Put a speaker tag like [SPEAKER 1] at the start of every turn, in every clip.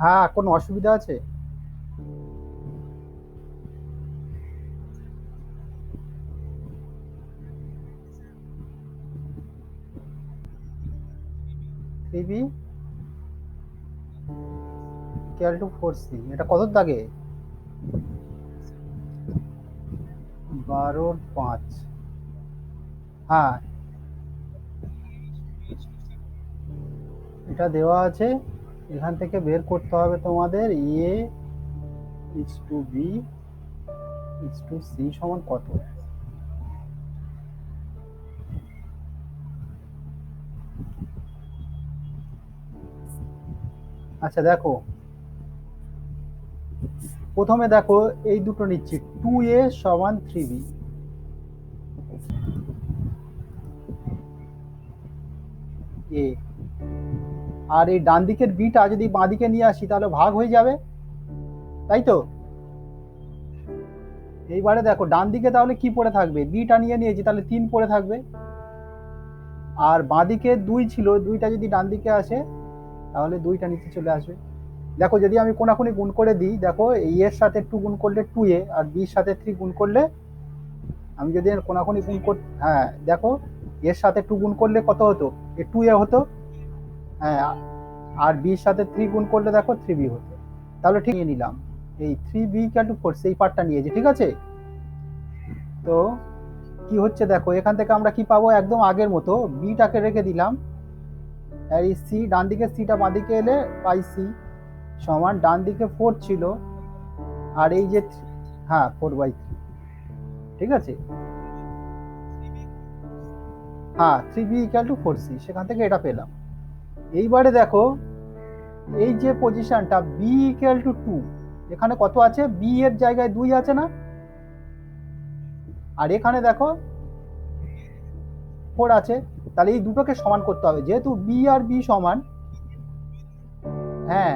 [SPEAKER 1] হ্যাঁ, কোনো অসুবিধা আছে? Three b equal to four c, এটা কত দাগে? 12-5। হ্যাঁ, এটা দেওয়া আছে। এখান থেকে বের করতে হবে তোমাদের a is to b is to c সমান কত। আচ্ছা দেখো, প্রথমে দেখো এই দুটো নিচ্ছি, টু এ সমান থ্রি বি। এ আর এই ডান দিকের বিটা যদি বাঁ দিকে নিয়ে আসি তাহলে ভাগ হয়ে যাবে, তাই তো? এইবারে দেখো ডান দিকে তাহলে কি পড়ে থাকবে, বিটা নিয়ে নিয়েছি তাহলে 3 পড়ে থাকবে। আর বাঁ দিকে 2 ছিল, 2টা যদি ডান দিকে আসে তাহলে 2টা নিচে চলে আসবে। দেখো যদি আমি কোনাকুনি গুণ করে দিই, দেখো এই এর সাথে 2 গুণ করলে 2a আর b এর সাথে 3 গুণ করলে, আমি যদি এর কোনাকুনি গুণ কর, হ্যাঁ দেখো এর সাথে 2 গুণ করলে কত হতো, এ 2a হতো। হ্যাঁ, আর b এর সাথে 3 গুণ করলে দেখো 3b হতো। তাহলে ঠিক নিয়ে নিলাম এই 3b ইকুয়াল টু 4, সেই পার্টটা নিয়েছি, ঠিক আছে? তো কি হচ্ছে দেখো, এখান থেকে আমরা কি পাবো, একদম আগের মতো বিটাকে রেখে দিলাম, আর এই সি ডান দিকে, সিটা বাঁ দিকে এলে পাই সি সমান ডান দিকে 4 ছিল, আর এই যে হ্যাঁ 4/3, ঠিক আছে? হ্যাঁ 3b ইকুয়াল টু 4c, সেখান থেকে এটা পেলাম। এইবারে দেখো এই যে পজিশনটা b ইকুয়াল টু 2, এখানে কত আছে, b এর জায়গায় 2 আছে না, আর এখানে দেখো 4 আছে। তাহলে এই দুটোকে সমান করতে হবে, যেহেতু b আর b সমান। হ্যাঁ,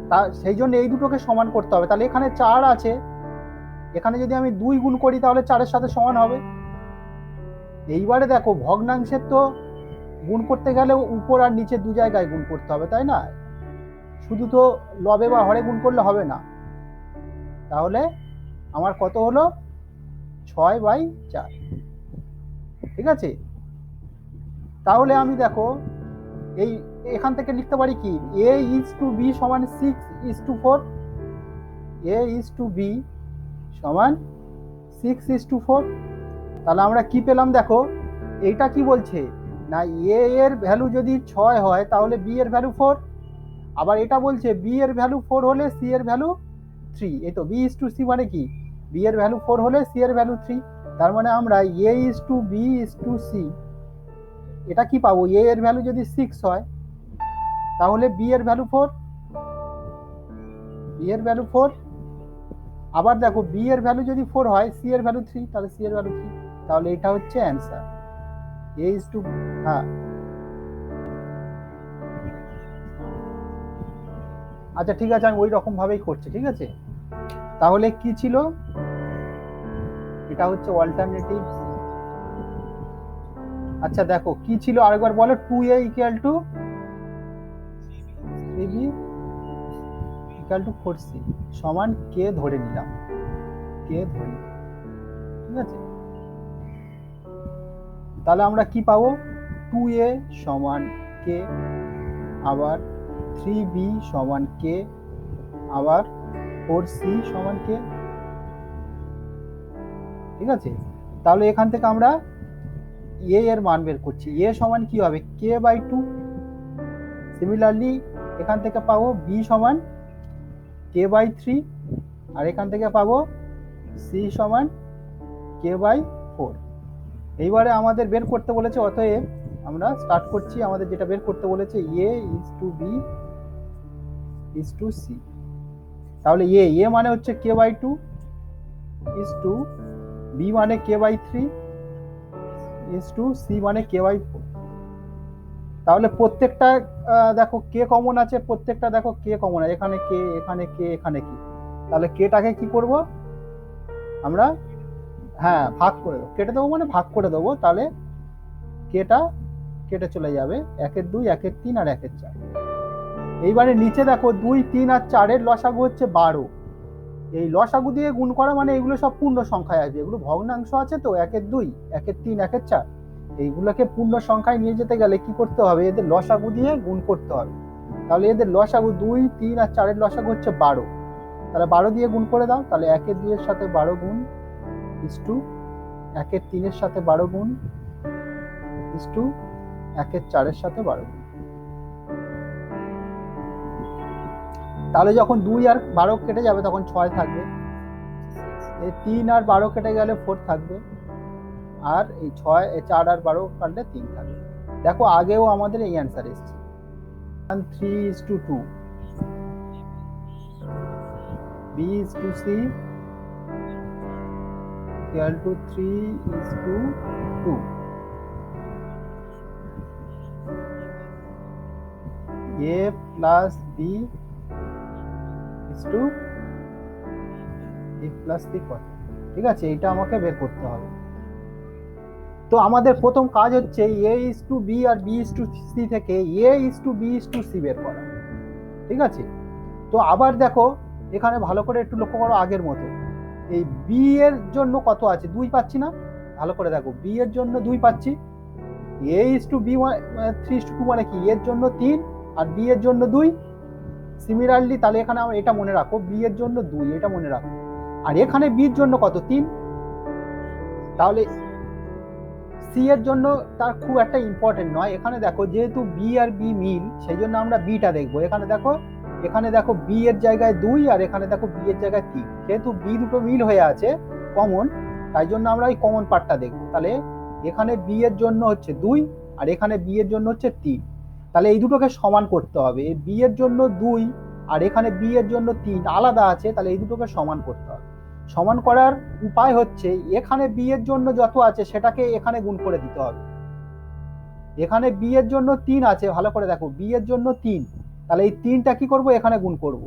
[SPEAKER 1] তা সেই জন্য এই দুটোকে সমান করতে হবে। তাহলে এখানে 4 আছে, এখানে যদি আমি 2 গুণ করি তাহলে 4 এর সাথে সমান হবে। এইবারে দেখো ভগ্নাংশের তো গুণ করতে গেলে উপর আর নিচে দু জায়গায় গুণ করতে হবে, তাই না? শুধু তো লবে বা হরে গুণ করলে হবে না। তাহলে আমার কত হলো, 6/4, ঠিক আছে? তাহলে আমি দেখো এই এখান থেকে লিখতে পারি কি, a ইজ টু b সমান 6:4, a ইজ টু b সমান 6:4। তাহলে আমরা কি পেলাম দেখো, এইটা কি বলছে না, a এর ভ্যালু যদি 6 হয় তাহলে b এর ভ্যালু 4, আবার এটা বলছে b এর ভ্যালু 4 হলে c এর ভ্যালু 3। এই তো b ইজ টু c মানে কি, b এর ভ্যালু 4 হলে c এর ভ্যালু 3। তার মানে আমরা a is to b is to c, এটা কি পাবো, a এর ভ্যালু যদি 6 হয় তাহলে b এর ভ্যালু 4, b এর ভ্যালু 4। আবার দেখো b এর ভ্যালু যদি 4 হয়, c এর ভ্যালু 3, তাহলে c এর ভ্যালু 3। তাহলে এটা হচ্ছে অ্যান্সার, a ইজ টু, হ্যাঁ। আচ্ছা ঠিক আছে, আমি ওই রকম ভাবেই করছি, ঠিক আছে? তাহলে কি ছিল, এটা হচ্ছে অল্টারনেটিভ। আচ্ছা দেখো কি ছিল আরেকবার বলো, 2a equal to 3b equal to 4c সমান কে ধরে নিলাম, কে ধরে, ঠিক আছে? তাহলে আমরা কি পাবো, 2a সমান কে, আবার 3b সমান কে, আবার 4c সমান কে, ঠিক আছে? তাহলে এখান থেকে আমরা a এর মান বের করছি, a সমান কি হবে, k/2। সিমিলারলি এখান থেকে পাবো b সমান k/3, আর এখান থেকে পাবো c সমান k/4। এইবারে আমাদের বের করতে বলেছে, অতএব আমরা স্টার্ট করছি, আমাদের যেটা বের করতে বলেছে a is to b is to c। তাহলে a মানে হচ্ছে k/2 ইজ টু b মানে k/3 ইজ টু c মানে k/4। তাহলে প্রত্যেকটা দেখো কে কমন আছে, প্রত্যেকটা দেখো কে কমন আছে, এখানে কে, এখানে কে, এখানে কি। তাহলে কেটাকে কি করব আমরা, হ্যাঁ ভাগ করে দেবো, কেটে দেবো মানে ভাগ করে দেবো। তাহলে কেটা কেটে চলে যাবে, 1-2, 1-3 আর 1-4। এইবারে নিচে দেখো 2, 3 আর 4-এর লসাগু হচ্ছে 12। এই লসাগু দিয়ে গুণ করা মানে এগুলো সব পূর্ণ সংখ্যায় আসবে, এগুলো ভগ্নাংশ আছে তো, 1-এর 2, 1-এর 3, 1-এর 4, এইগুলোকে পূর্ণ সংখ্যায় নিয়ে যেতে গেলে কি করতে হবে, এদের লসাগু দিয়ে গুণ করতে হবে। তাহলে এদের লসাগু 2, 3 আর 4-এর লসাগু হচ্ছে 12, তাহলে 12 দিয়ে গুণ করে দাও। তাহলে 1-এর 2-এর সাথে 12 গুণ ইস টু 1-এর 3-এর সাথে 12 গুণ ইস টু 1-এর 4-এর সাথে 12 গুণ। তাহলে যখন 2 আর 12 কেটে যাবে তখন 6 থাকবে, এই 3 আর 12 কেটে গেলে 4 থাকবে, আর এই 6, 4 আর 12 কাটলে 3 থাকবে। দেখো আগেও আমাদের এই অ্যান্সার এসেছে 3:2, B is to C equal to 3:2, A plus B is to A plus C কত, ঠিক আছে, এটা আমাকে বের করতে হবে। তো আমাদের প্রথম কাজ হচ্ছে A is to B R B is to C থেকে A is to B is to C বের করা, ঠিক আছে। তো আবার দেখো এখানে ভালো করে একটু লক্ষ্য করো, আগের মতো এই B এর জন্য কত আছে, 2 পাচ্ছি না, ভালো করে দেখো B এর জন্য 2 পাচ্ছি, A is to B 3:2 মানে কি, এর জন্য 3 আর B এর জন্য 2। সিমিলারলি তাহলে এখানে আমরা এটা মনে রাখো, B এর জন্য 2, এটা মনে রাখো, আর এখানে B এর জন্য কত, 3। তাহলে C এর জন্য তার খুব একটা ইম্পর্টেন্ট নয়, এখানে দেখো যেহেতু B আর B মিল সেই জন্য আমরা Bটা দেখবো। এখানে দেখো B এর জায়গায় 2 আর এখানে দেখো B এর জায়গায় 3, যেহেতু B দুটো মিল হয়ে আছে কমন, তাই জন্য আমরা এই কমন পার্টটা দেখবো। তাহলে এখানে B এর জন্য হচ্ছে 2 আর এখানে B এর জন্য হচ্ছে 3, তাহলে এই দুটোকে সমান করতে হবে। B এর জন্য 2 আর এখানে B এর জন্য 3 আলাদা আছে, তাহলে এই দুটোকে সমান করতে হবে। সমান করার উপায় হচ্ছে এখানে B এর জন্য যত আছে সেটাকে এখানে গুণ করে দিতে হবে। এখানে B এর জন্য 3 আছে, ভালো করে দেখো B এর জন্য 3, তাহলে এই 3টা কি করব, এখানে গুণ করব।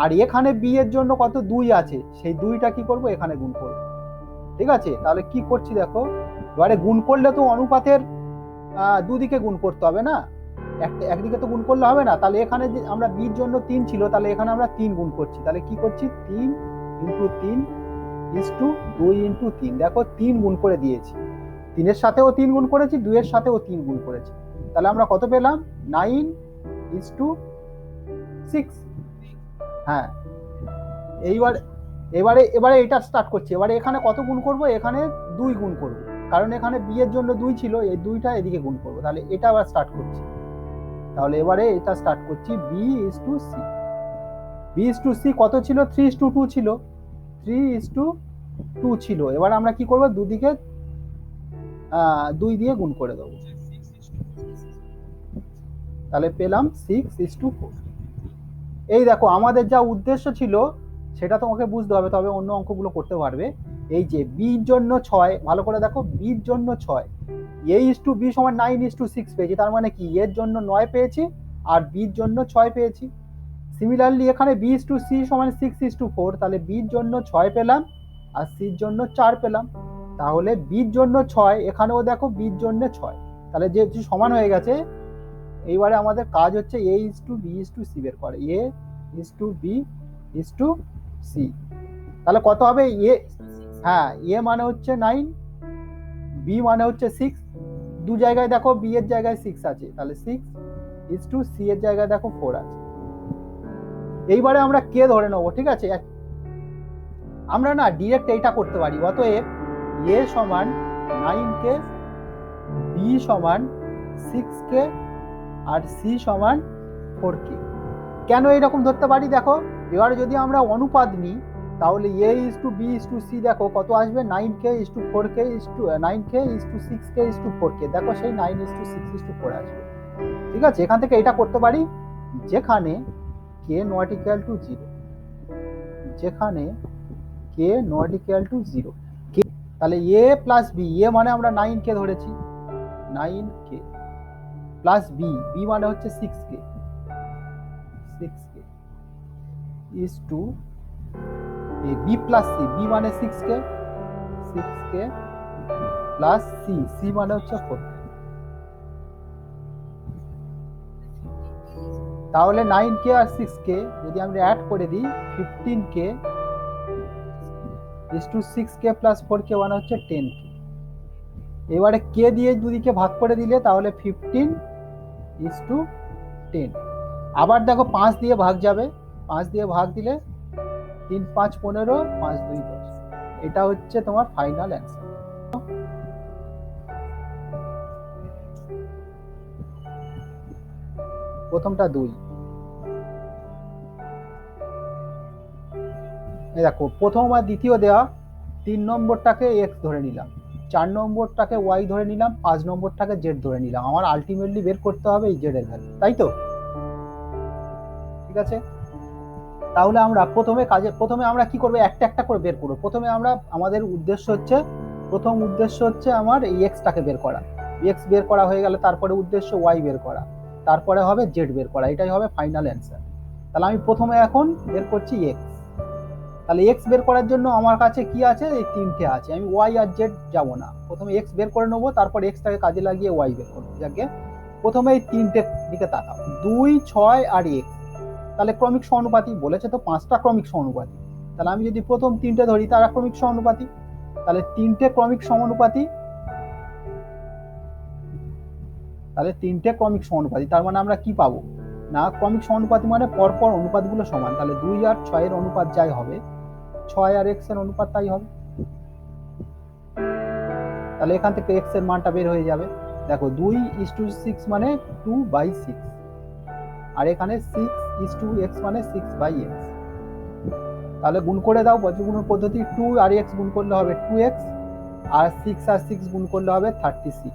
[SPEAKER 1] আর এখানে B এর জন্য কত, 2 আছে, সেই 2টা কি করব, এখানে গুণ করব, ঠিক আছে। তাহলে কি করছি দেখো, এবারে গুণ করলে তো অনুপাতের দুদিকে গুণ করতে হবে না, একদিকে তো গুণ করলে হবে না। তাহলে এখানে যে আমরা B এর জন্য 3 ছিল, তাহলে এখানে আমরা 3 গুণ করছি, তাহলে কি করছি, 3 × 3 is to 2 × 3, দেখো 3 গুণ করে দিয়েছি, 3 এর সাথেও 3 গুণ করেছি, 2 এর সাথেও 3 গুণ করেছি, তাহলে আমরা কত পেলাম, 9:6। হ্যাঁ, এবারে এটা স্টার্ট করছি। এবারে এখানে কত গুণ করব, এখানে 2 গুণ করব, কারণ এখানে B এর জন্য 2 ছিল, এই 2টা এদিকে গুণ করব, তাহলে এটা আবার স্টার্ট করছি। তাহলে এবারে এটা স্টার্ট করছি, B is to C। B is to C কত ছিল, 3:2 ছিল, 3:2 ছিল। এবার আমরা কি করব, দুদিকে 2 দিয়ে গুণ করে দেবো, তাহলে পেলাম 6:4। এই দেখো আমাদের যা উদ্দেশ্য ছিল সেটা তোমাকে বুঝতে হবে, তবে অন্য অঙ্কগুলো করতে পারবে। এই যে B এর জন্য 6, ভালো করে দেখো B এর জন্য 6, A is to B সমান 9:6 পেয়েছি, তার মানে কি এর জন্য 9 পেয়েছি আর B এর জন্য 6 পেয়েছি। সিমিলারলি এখানে B is to C সমান 6:4, তাহলে B এর জন্য 6 পেলাম আর C এর জন্য 4 পেলাম। তাহলে B এর জন্য 6, এখানেও দেখো B এর জন্য 6, তাহলে যে সমান হয়ে গেছে। এইবারে আমাদের কাজ হচ্ছে A is to B is to C বের করে, A is to B is to C, তাহলে কত হবে, হ্যাঁ A মানে হচ্ছে 9, B মানে হচ্ছে 6, দু জায়গায় দেখো B এর জায়গায় 6 আছে, তাহলে 6 is to C এর জায়গায় দেখো 4 আছে। এইবারে আমরা কে ধরে নেবো, ঠিক আছে, আমরা না ডিরেক্ট এইটা করতে পারি। অতএব A সমান 9K, B সমান 6K আর C সমান 4K। কেন এইরকম ধরতে পারি দেখো, এবারে যদি আমরা অনুপাত নিই তাহলে A is to B is to C দেখো কত আসবে, 9K is to 4K is to 9K is to 6K is to 4K, দেখো সেই 9 is to 6 is to 4 আসবে, ঠিক আছে। এখান থেকে এটা করতে পারি, যেখানে K not equal to 0, যেখানে K not equal to 0, তাহলে A plus B, A মানে আমরা 9K ধরেছি, 9K প্লাস B, B মানে হচ্ছে 6K is to B plus C, B মানে 6K প্লাস C মানে হচ্ছে 4K। তাহলে 9k আর 6k যদি আমরা অ্যাড করে দিই 15k is to 6k plus 4k মানে হচ্ছে 10k। এবারে k দিয়ে দুদিকে ভাগ করে দিলে তাহলে 15 ইস টু 10। আবার দেখো 5 দিয়ে ভাগ যাবে, 5 দিয়ে ভাগ দিলে 3 5 15, 5 2 10। এটা হচ্ছে তোমার ফাইনাল অ্যান্সার। প্রথমটা 2। এই দেখো প্রথম আর দ্বিতীয় দেওয়া, 3 নম্বরটাকে এক্স ধরে নিলাম, 4 নম্বরটাকে ওয়াই ধরে নিলাম, 5 নম্বরটাকে জেড ধরে নিলাম। আমার আলটিমেটলি বের করতে হবে এই জেড এর ভ্যালু, তাই তো? ঠিক আছে, তাহলে আমরা প্রথমে আমরা কি করবো, একটা একটা করে বের করবো। প্রথমে আমরা আমাদের প্রথম উদ্দেশ্য হচ্ছে আমার এই এক্সটাকে বের করা। এক্স বের করা হয়ে গেলে তারপরে উদ্দেশ্য ওয়াই বের করা, তারপরে হবে জেড বের করা। এটাই হবে ফাইনাল অ্যান্সার। তাহলে আমি প্রথমে এখন বের করছি এক্স। তাহলে এক্স বের করার জন্য আমার কাছে কি আছে, এই 3টে আছে। আমি ওয়াই আর জেড যাবো না, প্রথমে এক্স বের করে নেবো, তারপর এক্সটাকে কাজে লাগিয়ে ওয়াই বের করবো। যাকে প্রথমে এই 3টে দিকে তাকাও, 2 6 আর এক্স। তাহলে ক্রমিক সমানুপাতি বলেছে তো, 5টা ক্রমিক সমানুপাতি। তাহলে আমি যদি প্রথম 3টে ধরি তারা ক্রমিক সমানুপাতি, তাহলে 3টে ক্রমিক সমানুপাতি, তার মানে আমরা কি পাবো না, ক্রমিক সমানুপাতি মানে পরপর অনুপাতগুলো সমান। তাহলে 2 আর 6 এর অনুপাত যাই হবে, 6 আর x এর অনুপাত তাই হবে। তাহলে এখান থেকে x এর মানটা বের হয়ে যাবে। দেখো 2:6 মানে 2/6, আর এখানে 6:x মানে 6/x। তাহলে গুণ করে দাও, বজ্রগুণন পদ্ধতি। 2 আর x গুণ করলে হবে 2x, আর 6 আর 6 গুণ করলে হবে 36।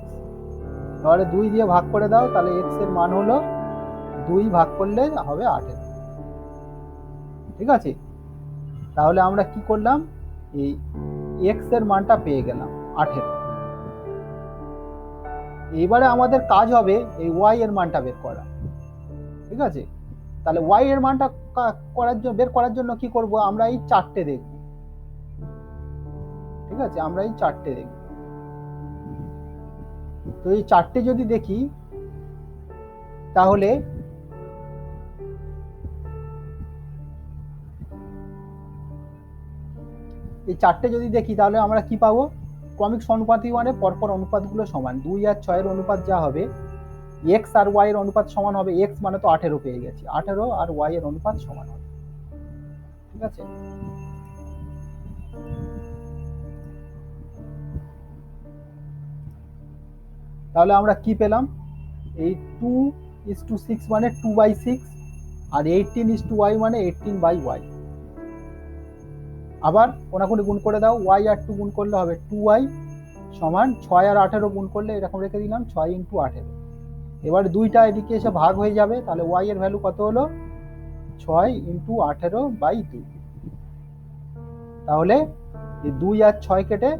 [SPEAKER 1] তাহলে 2 দিয়ে ভাগ করে দাও, তাহলে x এর মান হলো 2 ভাগ করলে হবে 18। ঠিক আছে, তাহলে আমরা কি করলাম, এই x এর মানটা পেয়ে গেলাম 18। এবারে আমাদের কাজ হবে এই y এর মানটা বের করা। ঠিক আছে, তাহলে y এর মানটা বের করার জন্য কি করব, আমরা এই 4টে দেখব। ঠিক আছে, আমরা এই 4টে দেখব। তো এই 4টে যদি দেখি তাহলে আমরা কি পাবো, ক্রমিক সমানুপাতি মানে পরপর অনুপাতগুলো সমান। 2 আর 6 এর অনুপাত যা হবে, x আর y এর অনুপাত সমান হবে। x মানে তো 18 পেয়ে গেছি, 18 আর y এর অনুপাত সমান হবে। ঠিক আছে, তাহলে আমরা কি পেলাম, এই 2:6 মানে 2/6, আর 18:y মানে 18/y। আবার কোনাকুনি গুণ করে দাও, y আর 2 গুণ করলে হবে 2y সমান 6 আর 18 গুণ করলে এরকম রেখে দিলাম 6 × 18। এবার দুইটা এদিকে এসে ভাগ হয়ে যাবে, তাহলে y এর ভ্যালু কত হলো, 6 × 18/2। তাহলে এই 2 আর 6 কেটে,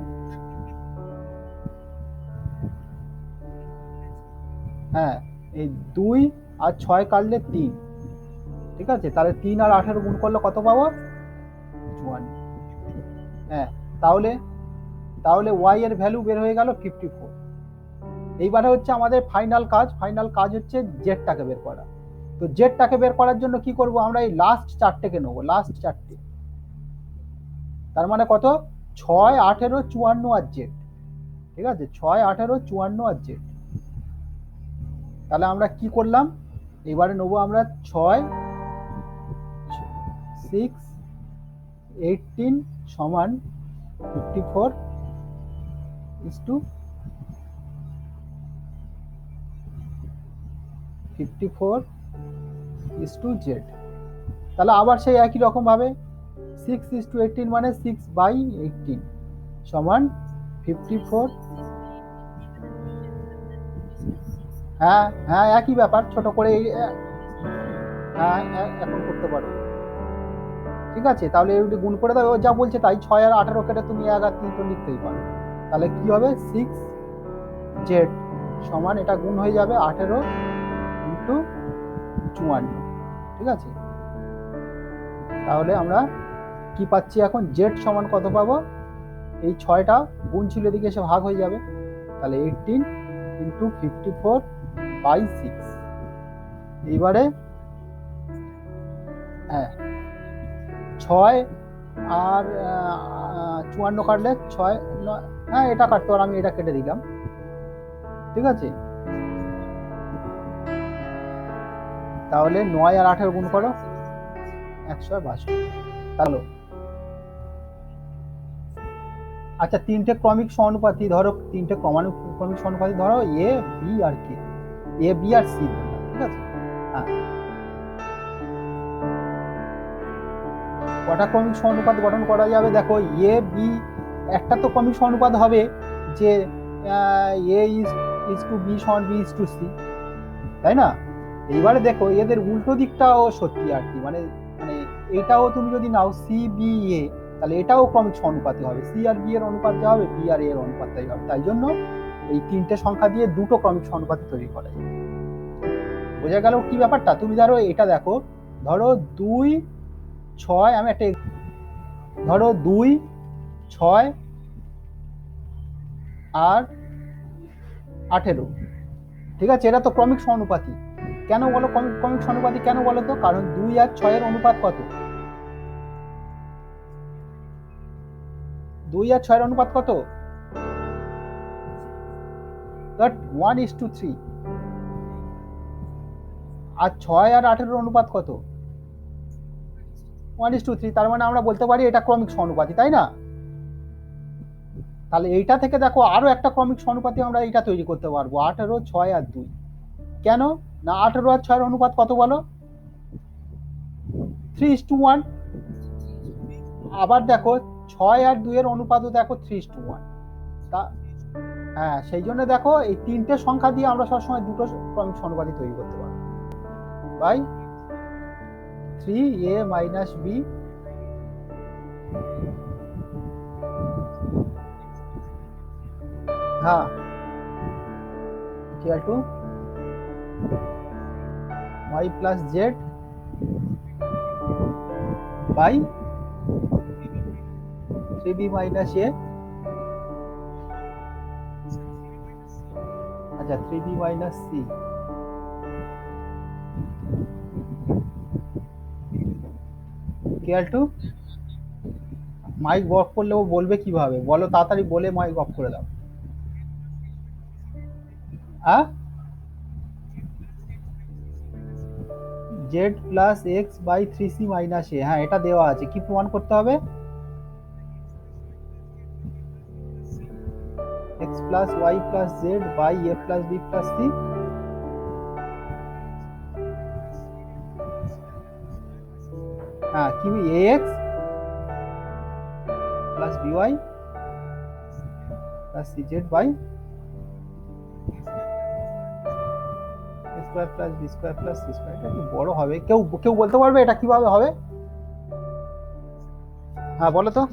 [SPEAKER 1] হ্যাঁ এই 2 আর 6 কাটলে 3। ঠিক আছে, তাহলে 3 আর 18 গুণ করলে কত পাবো, 54। হ্যাঁ, তাহলে y এর ভ্যালু বের হয়ে গেল 54। এইবারে হচ্ছে আমাদের ফাইনাল কাজ হচ্ছে জেডটাকে বের করা। তো জেডটাকে বের করার জন্য কি করব, আমরা এই লাস্ট 4টেকে নেব, লাস্ট 4টে। তার মানে কত, 6 18 54 আর জেড। ঠিক আছে, 6 18 54 আর জেড। তাহলে আমরা কি করলাম, এবারে নেবো আমরা 6 6 18 সমান 54 is to 54 is to z। তাহলে আবার সেই একই রকম ভাবে 6:18 মানে 6/18 সমান 54। হ্যাঁ হ্যাঁ, একই ব্যাপার, ছোট করে হ্যাঁ এখন করতে পারো। ঠিক আছে, তাহলে এগুলি গুণ করে দাও, ও যা বলছে তাই। 6 আর 18 কেটে তুমি 1 আর 3 তো লিখতেই পারো। তাহলে কি হবে, 6z সমান, এটা গুণ হয়ে যাবে 18 × 54। ঠিক আছে, তাহলে আমরা কি পাচ্ছি এখন, জেড সমান কত পাবো, এই 6টা গুণ ছিল এদিকে এসে ভাগ হয়ে যাবে, তাহলে 18 × 54/6। এইবারে হ্যাঁ 6 আর 54 কাটলে 6 হ্যাঁ এটা কাটতে পারো, আমি এটা কেটে দিলাম, ঠিক আছে। তাহলে 9 আর 8 গুণ করো 162, তাহলে আচ্ছা তিনটে ক্রমিক সমানুপাতি ধরো, তিনটে ক্রমিক সমানুপাতি ধরো A B R K, A B R C, ঠিক আছে। হ্যাঁ কটা ক্রমিক সমানুপাত গঠন করা যাবে দেখো, এ বি একটা তো ক্রমিক সমানুপাত হবে যে এ ইজ টু বি সমান বি ইজ টু সি, তাই না। এইবারে দেখো এদের উল্টো দিকটাও সত্যি আর কি, মানে মানে এটাও তুমি যদি নাও সি বি এ, তাহলে এটাও ক্রমিক সমানুপাতি হবে, সি আর বি এর অনুপাত যা হবে বি আর এর অনুপাত তাই হবে, তাই জন্য এই তিনটে সংখ্যা দিয়ে দুটো ক্রমিক সমানুপাতি তৈরি করা যায়। বোঝা গেল কি ব্যাপারটা। তুমি ধরো এটা দেখো, ধরো 2 6, আমি একটা ধরো 2 6 আর 18, ঠিক আছে, এটা তো ক্রমিক সমানুপাতি। কেন বলো ক্রমিক সমানুপাতি কেন বলো তো, কারণ 2 আর 6 এর অনুপাত কত, 2 আর 6 এর অনুপাত কত, 1:3। আর 6 আর 8 এর অনুপাত কত, 1:3। তার মানে আমরা বলতে পারি এটা ক্রমিক সমানুপাতি, তাই না। তাহলে এইটা থেকে দেখো আরো একটা ক্রমিক সমানুপাতি আমরা এটা তৈরি করতে পারবো, 18 6 আর 2। কেন না, 18 আর 6 এর অনুপাত কত বলো, 3:1। আবার দেখো 6 আর 2 এর অনুপাতও দেখো 3:1। তা হ্যাঁ সেই জন্য দেখো এই তিনটে সংখ্যা দিয়ে আমরা সবসময় দুটো ক্রমিক সমানুপাতি তৈরি করতে পারবো, বাই 3a মাইনাস বি হ্যাঁ equal to y plus z by 3b minus a, আচ্ছা 3b minus c equal to, mic off করলে ও বলবে কিভাবে বলো, তাড়াতাড়ি বলে মাইক অফ করে দাও। হ্যাঁ z plus x by 3c minus a, হ্যাঁ এটা দেওয়া আছে, কি প্রমাণ করতে হবে, x plus y plus z by a plus b plus c. হ্যাঁ কি ax plus by plus cz by square plus b square plus c square. এটা একটু বড় হবে, কেউ কেউ বলতে পারবে এটা কিভাবে হবে, হ্যাঁ বলো তো।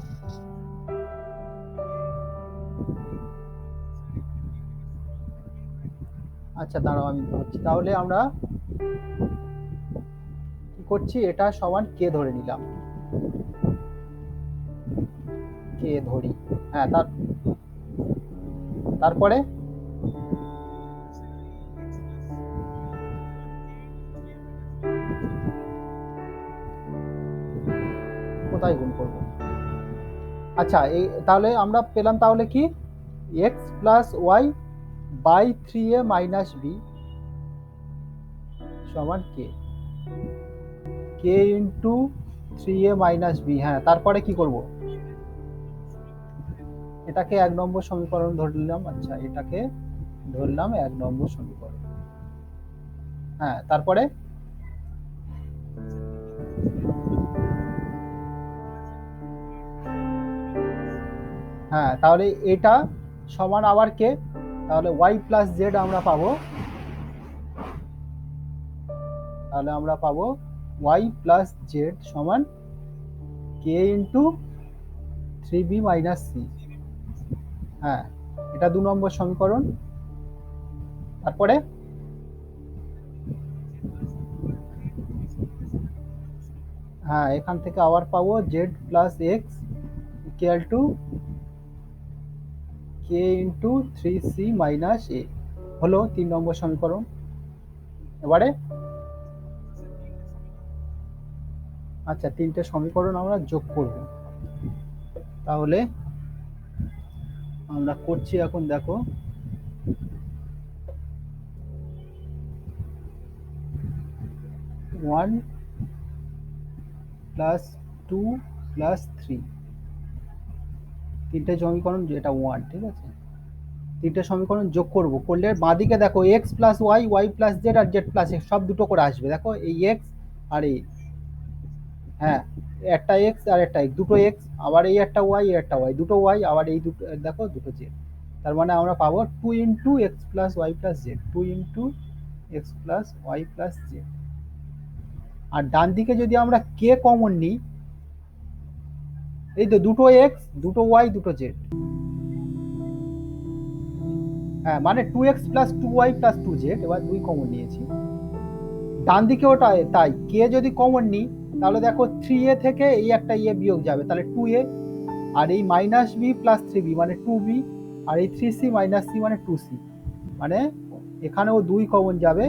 [SPEAKER 1] আচ্ছা দাঁড়াও আমি বলছি, তাহলে আমরা কি করছি, এটা সমান কে ধরে নিলাম, কে ধরি, হ্যাঁ তারপরে কোথায় গুণ করব, আচ্ছা এই তাহলে আমরা পেলাম তাহলে কি, x plus y by 3a minus b সমান k, k into 3a minus b. হ্যাঁ তারপরে কি করব, এটাকে 1 নম্বর সমীকরণ ধরলাম, আচ্ছা এটাকে ধরলাম 1 নম্বর সমীকরণ। হ্যাঁ তারপরে হ্যাঁ তাহলে এটা সমান আবার কে, তাহলে y প্লাস জেড আমরা পাবো, তাহলে আমরা পাবো y প্লাস জেড সমান কে ইন্টু 3b মাইনাস সি। হ্যাঁ এটা 2 নম্বর সমীকরণ। তারপরে হ্যাঁ এখান থেকে আবার পাবো z plus x equal to k into 3c minus a, হলো 3 নম্বর সমীকরণ। এবারে হ্যাঁ এখান থেকে আবার পাবো z plus x equal to k into 3c minus a, হলো 3 নম্বর সমীকরণ। এবারে, 3 নম্বর সমীকরণ। 3 নম্বর সমীকরণ আচ্ছা, তিনটে সমীকরণ আমরা যোগ করব। তাহলে আমরা করছি এখন, দেখো 1 প্লাস 2 প্লাস 3, তিনটে সমীকরণ, যেটা 1, ঠিক আছে। তিনটে সমীকরণ যোগ করব, করলে বাঁদিকে দেখো x plus y, y plus z আর জেড প্লাস এক্স সব দুটো করে আসবে। দেখো এই এক্স আর এই, হ্যাঁ, একটা এক্স আর একটা এক্স, দুটো এক্স, আবার এই একটা ওয়াই, এই একটা ওয়াই, দুটো ওয়াই, আবার এই দুটো দেখো দুটো জেড। তার মানে আমরা পাবো 2 into x plus y plus z, 2 into x plus y plus z. আর ডান দিকে যদি আমরা কে কমন নিই, এই তো দুটো এক্স, দুটো ওয়াই, দুটো জেড, হ্যাঁ, মানে 2x plus 2y plus 2z, এবার 2 কমন নিয়েছি। ডান দিকে ওটা তাই, কে যদি কমন নিই তাহলে দেখো 3a থেকে এই একটা এ বিয়োগ যাবে, তাহলে 2a, আর এই মাইনাস বি প্লাস 3b মানে 2b, আর এই 3c মাইনাস c মানে 2c, মানে এখানেও 2 কমন যাবে,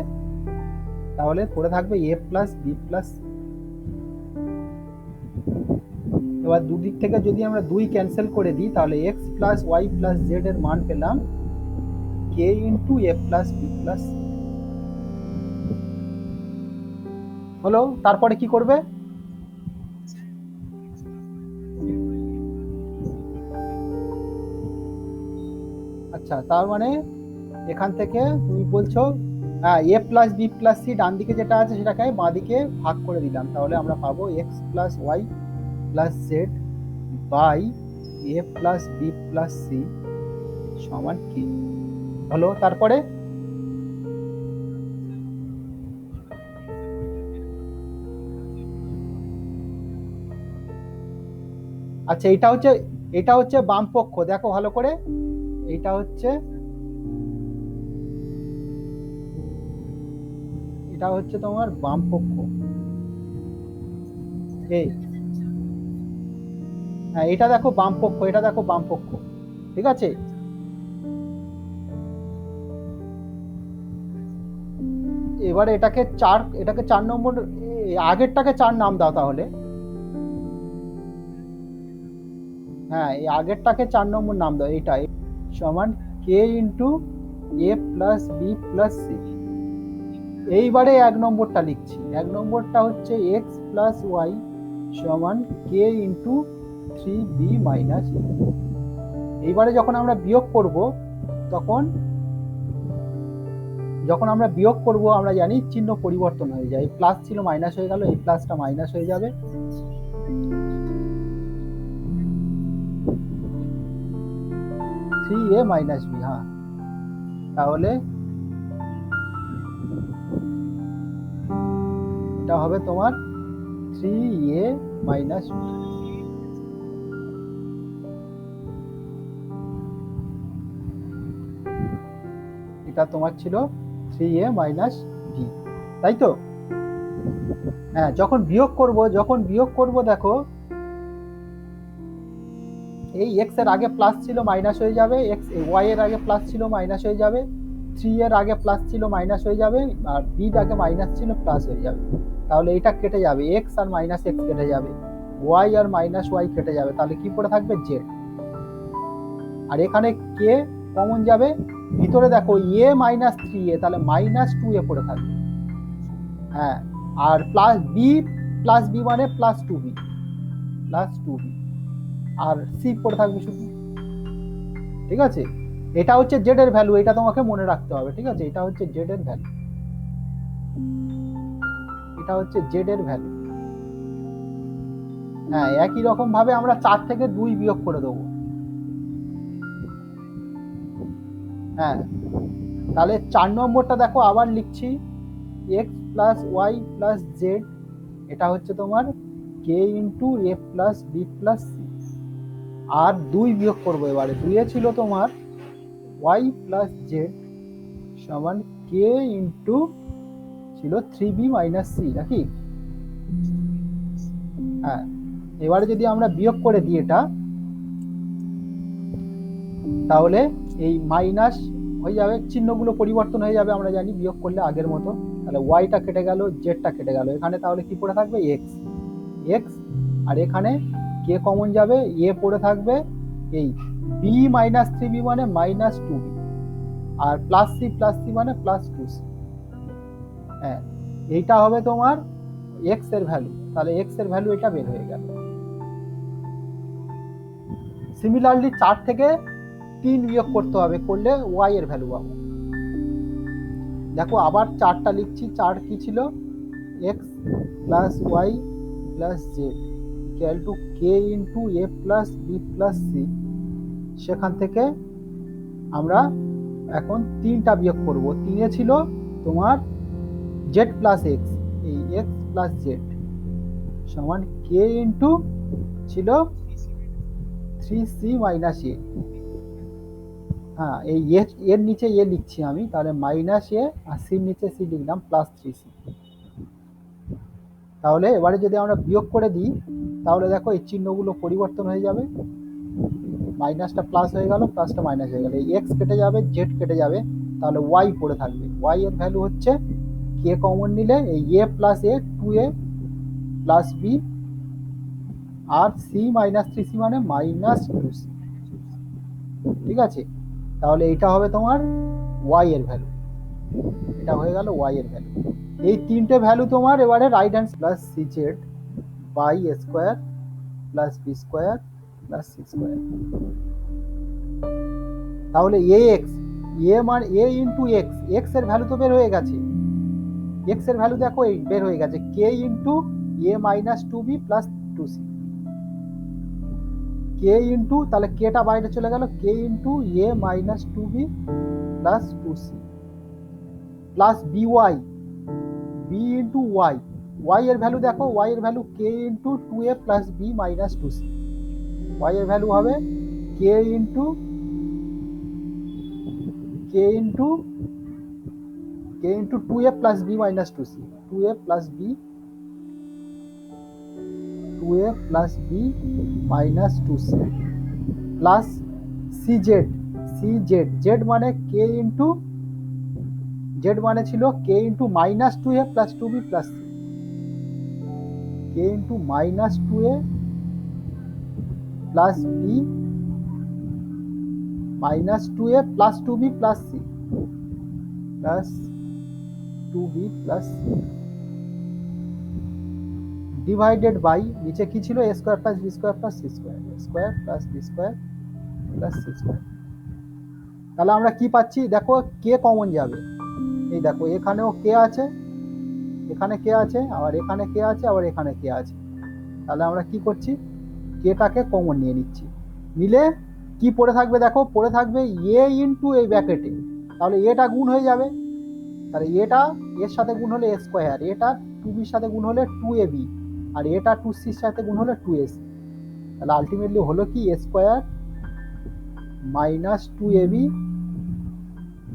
[SPEAKER 1] তাহলে পড়ে থাকবে a plus b plus c। এবার দুদিক থেকে যদি আমরা 2 ক্যান্সেল করে দিই তাহলে x plus y plus z এর মান পেলাম k into a plus b plus c। হলো, তারপরে কি করবে? আচ্ছা, তার মানে এখান থেকে তুমি বলছো, হ্যাঁ, এ প্লাস বি প্লাস সি ডান দিকে যেটা আছে সেটাকে বাঁ দিকে ভাগ করে দিলাম, তাহলে আমরা পাবো x plus y plus z by a plus b plus c সমান কি। হলো, তারপরে আচ্ছা, এটা হচ্ছে বাম পক্ষ, দেখো ভালো করে, এটা হচ্ছে তোমার বাম পক্ষ, এই, হ্যাঁ, এটা দেখো বাম পক্ষ, এটা দেখো বাম পক্ষ, ঠিক আছে। এবারে এটাকে 4 নম্বর, আগেরটাকে 4 নাম দাও তাহলে। হ্যাঁ, এই আগেরটাকে 4 নম্বর নাম দাও, এইটা সমান কে into a plus b plus C. এইবারে 1 নম্বরটা লিখছি, 1 নম্বরটা হচ্ছে এক্স প্লাস ওয়াই সমান কে ইন্টু 3b মাইনাস। এইবারে যখন আমরা বিয়োগ করব, যখন আমরা বিয়োগ করব আমরা জানি চিহ্ন পরিবর্তন হয়ে যায়, প্লাস ছিল মাইনাস হয়ে গেল, এই প্লাসটা মাইনাস হয়ে যাবে, 3a মাইনাস বি। হ্যাঁ, তাহলে এটা হবে তোমার 3a মাইনাস বি। এটা তোমার ছিল 3a মাইনাস বি, তাই তো? হ্যাঁ, যখন বিয়োগ করব দেখো এই এক্স এর আগে প্লাস ছিল মাইনাস হয়ে যাবে, এক্স ওয়াই এর আগে প্লাস ছিল মাইনাস হয়ে যাবে, 3 এর আগে প্লাস ছিল মাইনাস হয়ে যাবে, আর বি এর আগে মাইনাস ছিল প্লাস হয়ে যাবে। তাহলে এটা কেটে যাবে, এক্স আর মাইনাস এক্স কেটে যাবে, ওয়াই আর মাইনাস ওয়াই কেটে যাবে, তাহলে কি পড়ে থাকবে জেড। আর এখানে কে কমন যাবে, ভিতরে দেখো এ মাইনাস 3a, তাহলে মাইনাস 2a পড়ে থাকবে। হ্যাঁ, আর প্লাস বি মানে প্লাস 2b, আর সি পড়ে থাকবে শুধু, ঠিক আছে। এটা হচ্ছে জেড এর ভ্যালু, এটা তোমাকে মনে রাখতে হবে, ঠিক আছে। এটা হচ্ছে জেড এর ভ্যালু, এটা হচ্ছে জেড এর ভ্যালু। হ্যাঁ, একই রকম ভাবে আমরা 4 থেকে 2 বিয়োগ করে দেবো। হ্যাঁ, তাহলে 4 নম্বরটা দেখো আবার লিখছি, x plus y plus z, এটা হচ্ছে তোমার k into a plus b plus c, আর 2 বিয়োগ করবো এবারে, 2 এ ছিল তোমার ওয়াই প্লাস জেড সমান কে ইন্টু ছিল 3b মাইনাস সি, নাকি? হ্যাঁ, এবারে যদি আমরা বিয়োগ করে দিই এটা, তাহলে এই মাইনাস হয়ে যাবে, চিহ্নগুলো পরিবর্তন হয়ে যাবে, আমরা জানি বিয়োগ করলে আগের মতো, তাহলে ওয়াইটা কেটে গেল, জেডটা কেটে গেল, এখানে তাহলে কি পড়ে থাকবে এক্স। এক্স, আর এখানে কে কমন যাবে, এ পড়ে থাকবে এই বি মাইনাস থ্রি বি মানে মাইনাস টু বি, আর প্লাস সি মানে প্লাস টু সি। হ্যাঁ, এইটা হবে তোমার এক্স এর ভ্যালু, তাহলে এক্স এর ভ্যালু এটা বের হয়ে গেল। সিমিলারলি 4 থেকে 3 বিয়োগ করতে হবে, করলে ওয়াই এর ভ্যালু পাবো। দেখো আবার 4টা লিখছি, 4 কি ছিল, x plus y plus z equal to k into a plus b plus c. সেখান থেকে আমরা এখন 3টা বিয়োগ করব। 3 ছিল তোমার জেড প্লাস এক্স, এই এক্স প্লাস জেড সমান কে ইন্টু ছিল 3c মাইনাস এ। হ্যাঁ, এই এর নিচে এ লিখছি আমি, তাহলে মাইনাস এ, আর সির নিচে সি লিখলাম প্লাস 3c। তাহলে এবারে যদি আমরা বিয়োগ করে দিই, তাহলে দেখো এই চিহ্নগুলো পরিবর্তন হয়ে যাবে, মাইনাসটা প্লাস হয়ে গেল, প্লাসটা মাইনাস হয়ে গেল, এই এক্স কেটে যাবে, জেড কেটে যাবে, তাহলে ওয়াই পড়ে থাকবে। ওয়াই এর ভ্যালু হচ্ছে কে কমন নিলে এই এ প্লাস এ, 2a প্লাস বি, আর সি মাইনাস 3c মানে মাইনাস 2c। ঠিক আছে, তাহলে এটা হবে তোমার ওয়াই এর ভ্যালু, এটা হয়ে গেল ওয়াই এর ভ্যালু। এই 3টে ভ্যালু তোমার এবারে right hand plus c z by a square plus b square plus c square. তাহলে এ এক্স, এ মানে এ ইন্টু এক্স, এক্স এর ভ্যালু তো বের হয়ে গেছে, এক্স এর ভ্যালু দেখো এই বের হয়ে গেছে, k into a minus two b plus two c, k into, তাহলে কেটা বাইরে চলে গেল, k into a minus two b plus two c plus b y, b into y, y এর ভ্যালু দেখো, ওয়াই এর value k into two a plus b minus two c, y এর value হবে k into k into k into two a plus b minus two c, two a plus b, two a plus b minus two c plus c z, c z, z মানে k into, z মানে ছিল k into minus two a plus two b plus c, k into minus two a plus b minus two a plus two b plus c plus two b plus c divided by, নিচে কি ছিল, a square plus b square plus c square, square plus b square plus c square. তাহলে আমরা কি পাচ্ছি, দেখো কে common যাবে, এই দেখো এখানেও কে আছে, এখানে কে আছে, আবার এখানে কে আছে, আবার এখানে কে আছে। তাহলে আমরা কি করছি, কেটাকে কমন নিয়ে নিচ্ছি, নিলে কি পড়ে থাকবে, দেখো পড়ে থাকবে এ ইন্টু এই ব্র্যাকেটে, তাহলে এটা গুণ হয়ে যাবে, তাহলে এটা এর সাথে গুণ হলে এ স্কোয়ার, এটা টু বির সাথে গুণ হলে টু এ বি, আর এটা টু সির সাথে গুণ হলে টু এস। তাহলে আলটিমেটলি হলো কি a square minus two a b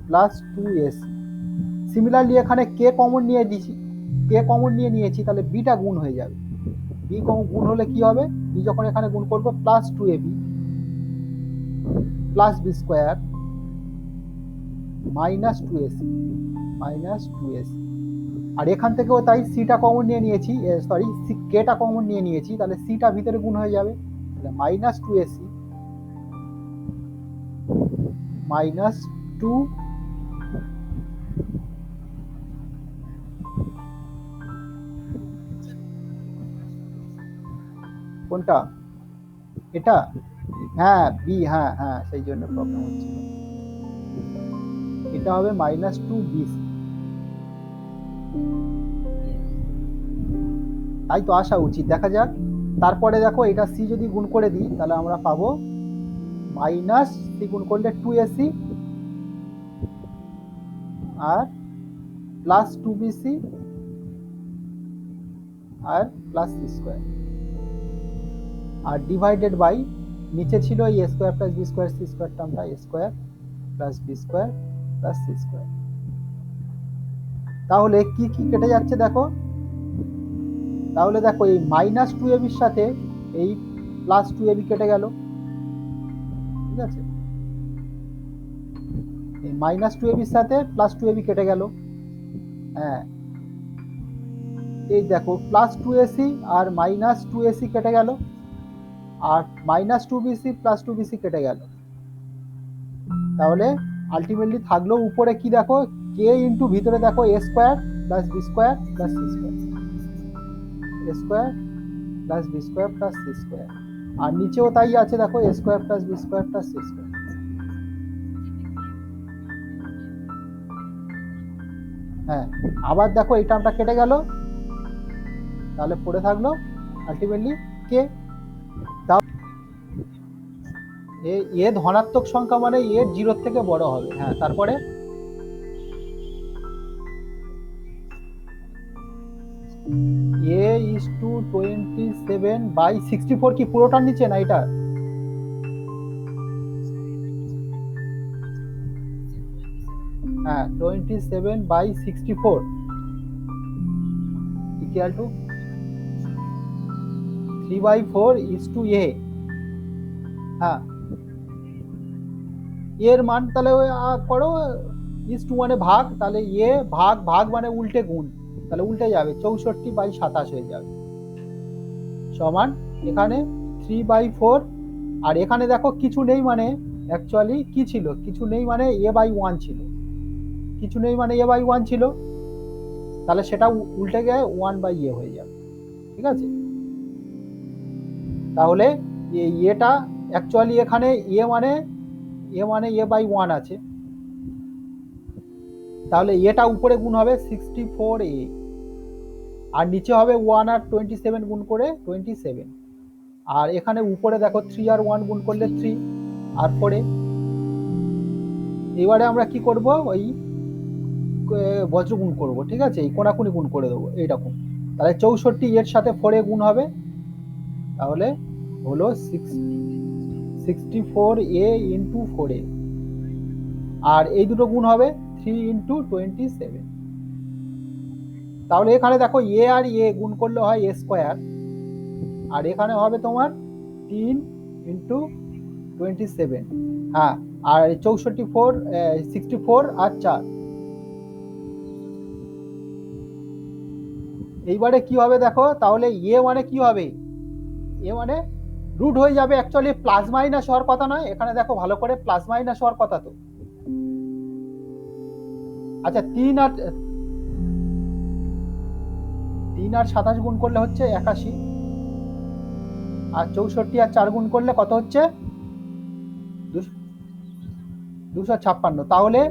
[SPEAKER 1] plus two s. Similarly এখানে কে কমন নিয়ে দিয়েছি, কে কমন নিয়ে নিয়েছি, তাহলে বিটা গুণ হয়ে যাবে, বি গুণ হলে কি হবে, বি যখন এখানে গুণ করবো plus two a b plus b square minus two s, minus two s. আর এখান থেকেও তাই সিটা কমন নিয়ে নিয়েছি, সরি কেটা কমন নিয়ে নিয়েছি, তাহলে সিটা ভিতরে গুণ হয়ে যাবে, তাহলে minus two a c minus two কোনটা, এটা, হ্যাঁ বি, হ্যাঁ হ্যাঁ সেই জন্য প্রবলেম হচ্ছে, এটা হবে মাইনাস টু বি, তাই তো আসা উচিত, দেখা যাক। তারপরে দেখো এটা সি যদি গুণ করে দিই, তাহলে আমরা পাবো মাইনাস সি গুণ করলে টু এসি আর প্লাস টু বিসি আর প্লাস সি স্কোয়ার, আর ডিভাইডেড বাই, নিচে ছিল এই a square plus b square c square টার্মটা, a square plus b square plus c square. তাহলে কি কি কেটে যাচ্ছে দেখো, তাহলে দেখো এই মাইনাস টু এ বির সাথে এই প্লাস টু এ বি কেটে গেল, ঠিক আছে, এই মাইনাস টু এ বির সাথে প্লাস টু এ বি কেটে গেল, হ্যাঁ এই দেখো প্লাস 2ac আর মাইনাস 2ac কেটে গেল, আর মাইনাস 2bc প্লাস 2bc কেটে গেল। তাহলে আলটিমেটলি থাকলো উপরে কি দেখো, কে ইন্টু ভিতরে দেখো a square plus b square plus c square, a square plus b square plus c square, আর নিচেও তাই আছে দেখো a square plus b square plus c square. হ্যাঁ, আবার দেখো এই টার্মটা কেটে গেল, তাহলে পড়ে থাকলো আলটিমেটলি কে। এ ধনাত্মক সংখ্যা মানে এ 0 থেকে বড় হবে। হ্যাঁ, তারপরে a is to 27/64 কি পুরোটার নিচে না এটা? হ্যাঁ, 27/64 equal to 3/4 is to a। হ্যাঁ, এর মান তাহলে করো ইস টু মানে ভাগ, তাহলে এ ভাগ ভাগ মানে উল্টে গুণ, তাহলে উল্টে যাবে 64/27 হয়ে যাবে সমান এখানে 3/4। আর এখানে দেখো কিছু নেই মানে অ্যাকচুয়ালি কি ছিল, কিছু নেই মানে a/1 ছিল, কিছু নেই মানে a/1 ছিল, তাহলে সেটা উল্টে গিয়ে 1/a হয়ে যাবে। ঠিক আছে, তাহলে এটা অ্যাকচুয়ালি এখানে মানে a/1 আছে, তাহলে এটা উপরে গুণ হবে 64a, আর নিচে হবে 1 আর 27 গুণ করে 27, আর এখানে উপরে দেখো 3 আর 1 গুণ করলে 3 আর 4a। এবারে আমরা কি করব, ওই বজ্র গুণ করব। ঠিক আছে, এই কোনাকুনি গুণ করে দেবো এইরকম, তাহলে 64 এর সাথে 4a গুণ হবে, তাহলে হলো 64a ইন্টু 4a, আর এই দুটো গুণ হবে 3 ইন্টু 27। তাহলে এখানে দেখো এ আর এ গুণ করলে হয় এ স্কোয়ার, আর এখানে হবে তোমার 3 ইন্টু 27। হ্যাঁ, আর 64 আর 4। এইবারে কি হবে দেখো, তাহলে এ মানে কি হবে, এ মানে রুট হয়ে যাবে, অ্যাকচুয়ালি প্লাস মাইনাস হওয়ার কথা নয়, এখানে দেখো ভালো করে প্লাস মাইনাস হওয়ার কথা তো। আচ্ছা, 3 আর 27 গুণ করলে হচ্ছে 81, আর 64 আর 4 গুণ করলে কত হচ্ছে 256। তাহলে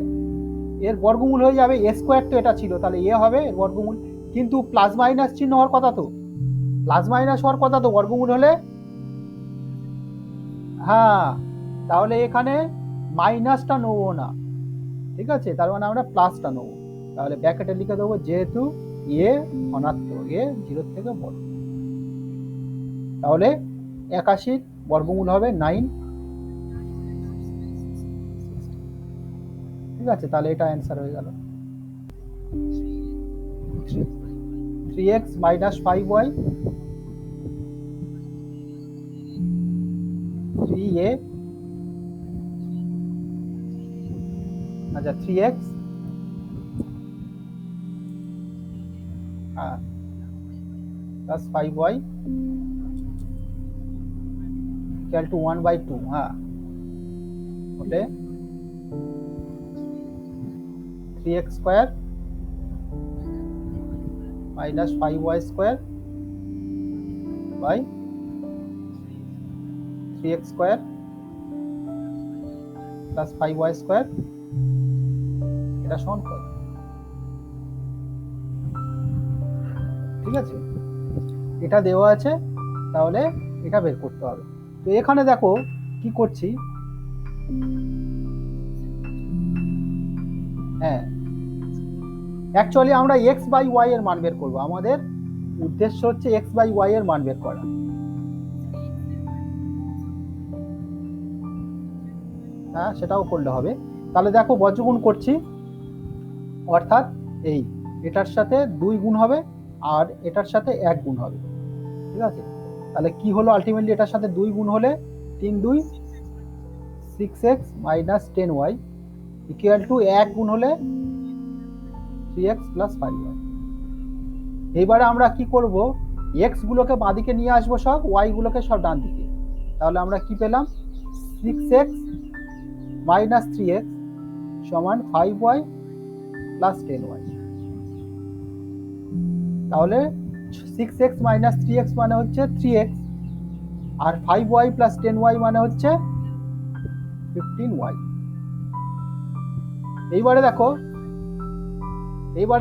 [SPEAKER 1] এর বর্গমূল হয়ে যাবে এ স্কোয়ার, তো এটা ছিল, তাহলে এ হবে এর বর্গমূল, কিন্তু প্লাস মাইনাস চিহ্ন হওয়ার কথা তো, প্লাস মাইনাস হওয়ার কথা তো বর্গমূল হলে। হ্যাঁ, তাহলে এখানে মাইনাসটা নেবো না, ঠিক আছে, তার মানে আমরা প্লাসটা নেবো, তাহলে ব্র্যাকেটে লিখে দেবো যেহেতু এ ধনাত্মক, এ 0 থেকে বড়, তাহলে 81 বর্গমূল হবে 9। ঠিক আছে, তাহলে এটা অ্যান্সার হয়ে গেল 3x minus 5y 3a। আচ্ছা, 3x plus 5y equal to 1/2। হ্যাঁ, ওটা 3x square minus 5y square by 3x square plus 5y square, এটা সমান কত? ঠিক আছে, এটা দেওয়া আছে, তাহলে এটা বের করতে হবে। তো এখানে দেখো কি করছি, হ্যাঁ অ্যাকচুয়ালি আমরা x/y এর মান বের করব, আমাদের উদ্দেশ্য হচ্ছে x/y এর মান বের করা। হ্যাঁ, সেটাও করলে হবে। তাহলে দেখো বজ্রগুণ করছি, অর্থাৎ এই এটার সাথে 2 গুণ হবে আর এটার সাথে 1 গুণ হবে। ঠিক আছে, তাহলে কি হলো আলটিমেটলি, এটার সাথে 2 গুণ হলে 3 2 6x minus 10y equal to 1 গুণ হলে 3x plus 5y। এইবারে আমরা কি করব, এক্স গুলোকে বাঁদিকে নিয়ে আসবো সব, ওয়াই গুলোকে সব ডান দিকে। তাহলে আমরা কি পেলাম, 6x মাইনাস 3x সমান 5y প্লাস 10y। তাহলে 6x মাইনাস 3x মানে হচ্ছে 3x, আর 5y প্লাস 10y মানে হচ্ছে 15y। এইবারে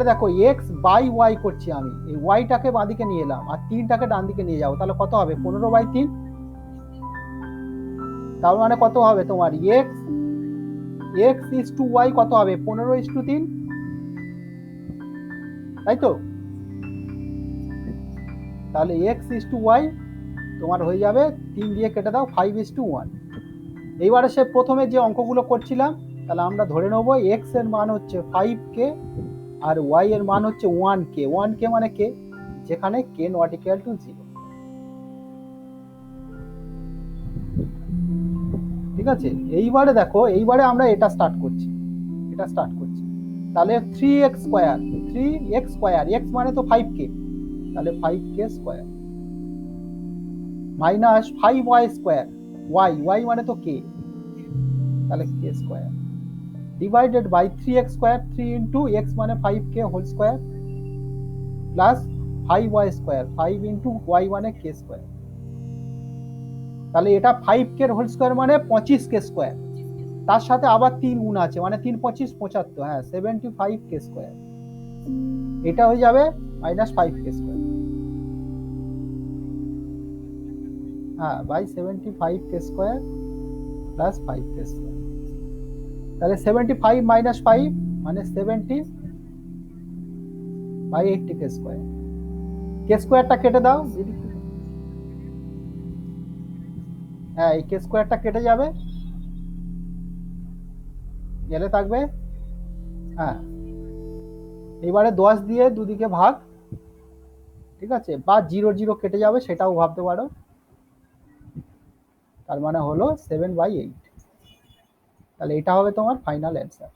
[SPEAKER 1] দেখো x বাই y করছি আমি, এই ওয়াইটাকে বাঁদিকে নিয়ে এলাম আর 3টাকে ডান দিকে নিয়ে যাবো, তাহলে কত হবে 15/3। তার মানে কত হবে তোমার x ইস টু y কত হবে 15:3, তাই তো? তাহলে x ইস টু y তোমার হয়ে যাবে 3 দিয়ে কেটে দাও 5:1। এইবারে সে প্রথমে যে অঙ্কগুলো করছিলাম, তাহলে আমরা ধরে নেব x এর মান হচ্ছে 5k আর y এর মান হচ্ছে 1k। 1k মানে k, যেখানে k নট ইকুয়াল টু 0। ঠিক আছে, এইবারে আমরা এটা স্টার্ট করছি। তাহলে 3x স্কয়ার, x মানে তো 5k, তাহলে 5k square minus 5y square, y মানে তো k, তাহলে k square divided by 3x square, 3 into x মানে 5k whole square plus 5y square, 5 into y মানে k স্কয়ার। তাহলে এটা 5k হোল স্কয়ার মানে 25k স্কয়ার, তার সাথে আবার 3 গুণ আছে, মানে 3 25 75, হ্যাঁ 75k স্কয়ার। এটা হয়ে যাবে মাইনাস 5k স্কয়ার, হ্যাঁ by 75k square plus 5k square. তাহলে 75 মাইনাস 5 মানে 70 বাই 80k স্কয়ার। কে স্কয়ারটা কেটে দাও, হ্যাঁ এই কে স্কয়ারটা কেটে যাবে, গেলে থাকবে, হ্যাঁ এবারে 10 দিয়ে দুদিকে ভাগ, ঠিক আছে, বা 0 0 কেটে যাবে, সেটাও ভাবতে পারো। তার মানে হলো 7/8। তাহলে এটা হবে তোমার ফাইনাল অ্যান্সার।